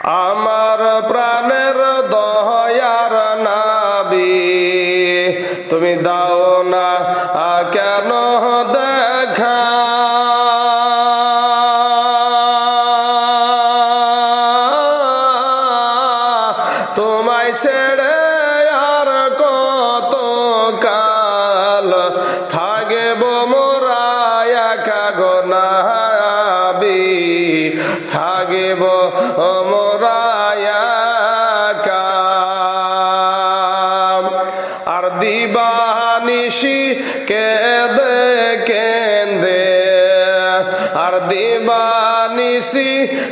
আমার প্রাণের দয়ার নবী তুমি দাও না কেন দেখা তোমায় ছেড়ে আর কত কাল থাকব মোরা একা গো নবী থাকব মোরা একা আর দিবানিশি কেঁদে কেঁদে আর দিবানিশি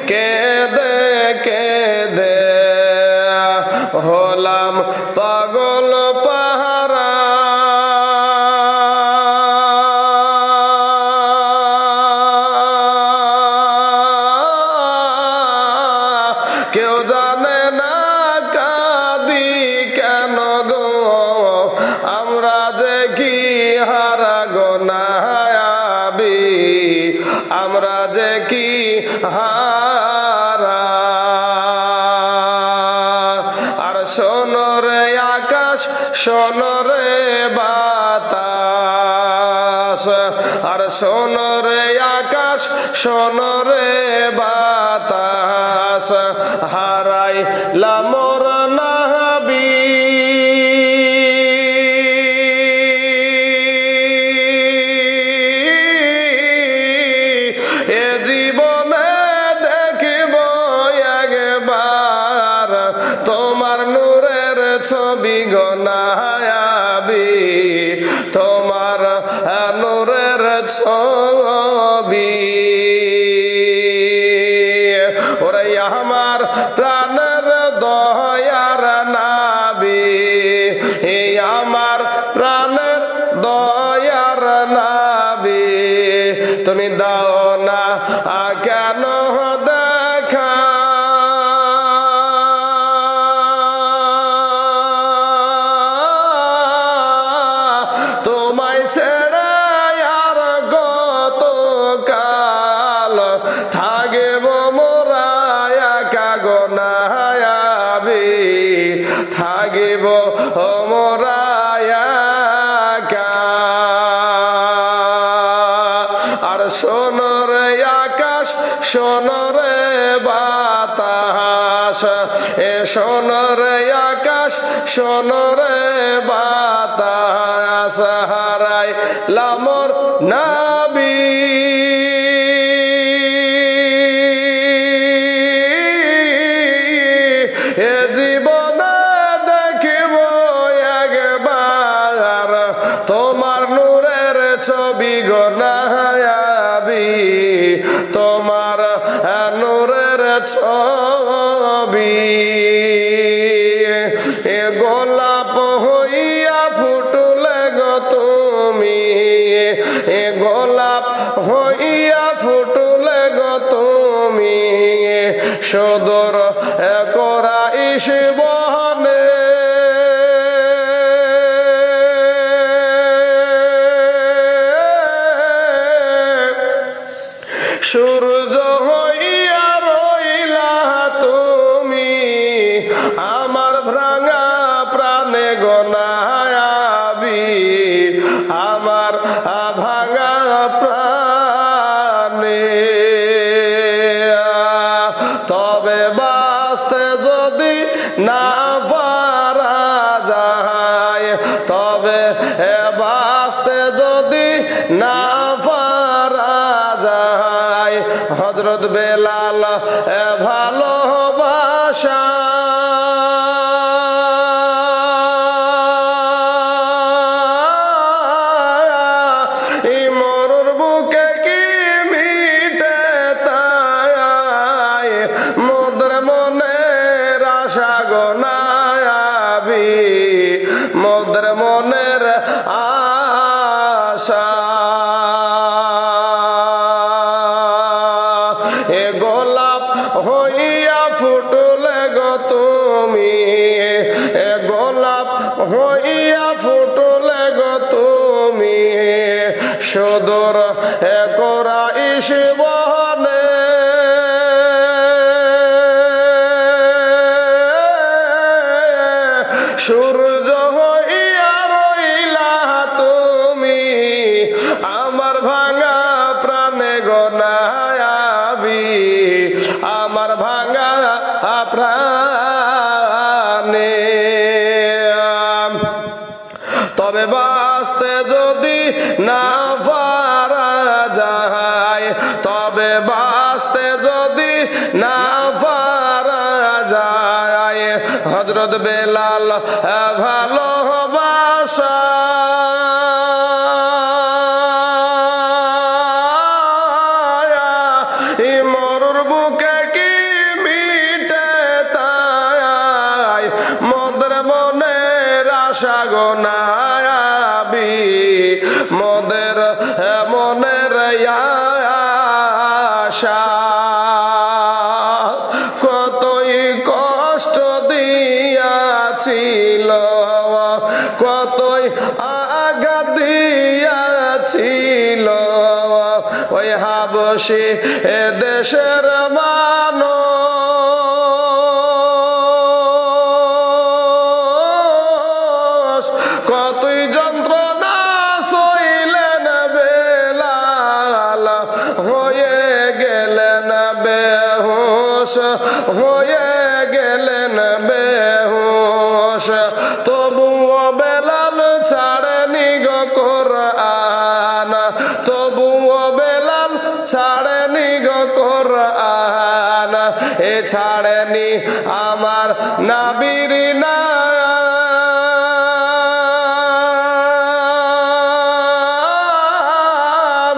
কেঁদে কেঁদে হলাম পাগল পাহারা কেউ জানে না কাঁদি কেন গো আমরা যে কি হারা গো নবী আমরা যে কি হারা আর শোনো রে আকাশ শোনো রে বাতাস আর শোনো রে আকাশ শোনো রে বাতাস হারাইলাম মোর নবী এ জীবনে দেখিব একবার তোমার নূরের ছবি গো নবী তোমার নূরের ছবি ওরে আমার প্রাণের দয়ার নবী এই আমার প্রাণের দয়ার নবী তুমি দাও না কেন দেখা তোমায় ছেড়ে আর কত কাল থাকব মোরা একা গো নবী থাকব মোরা একা আর শোনো রে আকাশ শোনো রে বাতাস এ শোনো রে আকাশ শোনো রে বাতাস হারাইলাম মোর নবী এ জীবনে দেখিব একবার তোমার নূরের ছবি গো নবী তোমার নূরের ছবি এ গোলাপ হইয়া ফুটলে গো তুমি এ গোলাপ হইয়া ফুটলে গো তুমি সদর করা ইসবনে সূর্য হইয়া রইলা তুমি আমার ভাঙা প্রাণে গো নবী আমার ভাঙা প্রাণে তবে বাঁচতে যদি না পারা যায় তবে বাঁচতে যদি না পারা যায় হযরত বেলাল ভালোবাসা এই মরুর বুকে কি মিটে তাই মোদের মনের আশা গো নবী মোদের মনের আশা এ গোলাপ হইয়া ফুটলে গো তুমি এ গোলাপ হইয়া ফুটলে গো তুমি সদর করা ইসবনে সূর্য হইয়া রইলা তুমি আমার ভাঙা প্রাণে গনায়াবি আমার ভাঙা প্রাণে তবে বাঁচতে যদি না পারা যায় তবে বাঁচতে যদি না পারা যায় হযরত বেলাল ভালোবাসা মরুর বুকে কি মিটে তাই মদের মনের আশা গোনায়াবি মদের মনের আশা কতই কষ্ট দিয়াছিল কতই আঘাত দিয়াছিল ওই হাবশী দেশের মানুষ কতই যন্ত্রণা সইলেন বেলাল হয়ে গেলেন বেহুশ হয়ে গেলেন বেহুশ তবুও বেলাল ছাড়েনি গো কোরআন তবুও বেলাল ছাড়েনি গো কোরআন এ ছাড়েনি আমার নবীর নাম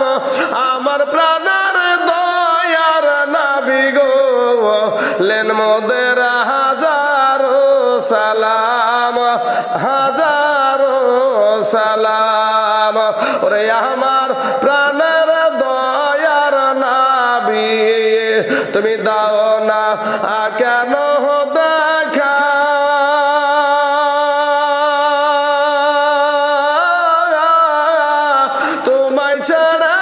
আমার প্রাণের দয়ার নবী গো লেন মোদের হাজারো সালাম হাজারো সালাম ওরে আমার প্রাণের দয়ার নবী তুমি দাও না কেন দেখা তোমায় ছাড়া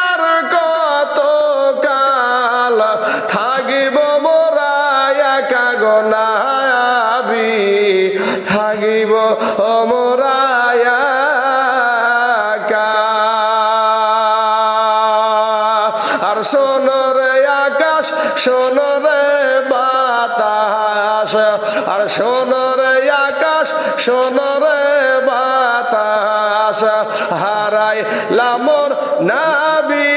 আর কত কাল থাকিব মোরা একা গোনায়াবি থাকিব মোরা একা আর শোনো রে আকাশ শোনো রে বাতাস আর শোনো রে আকাশ শোনো রে বাতাস হারাইলাম মোর নবী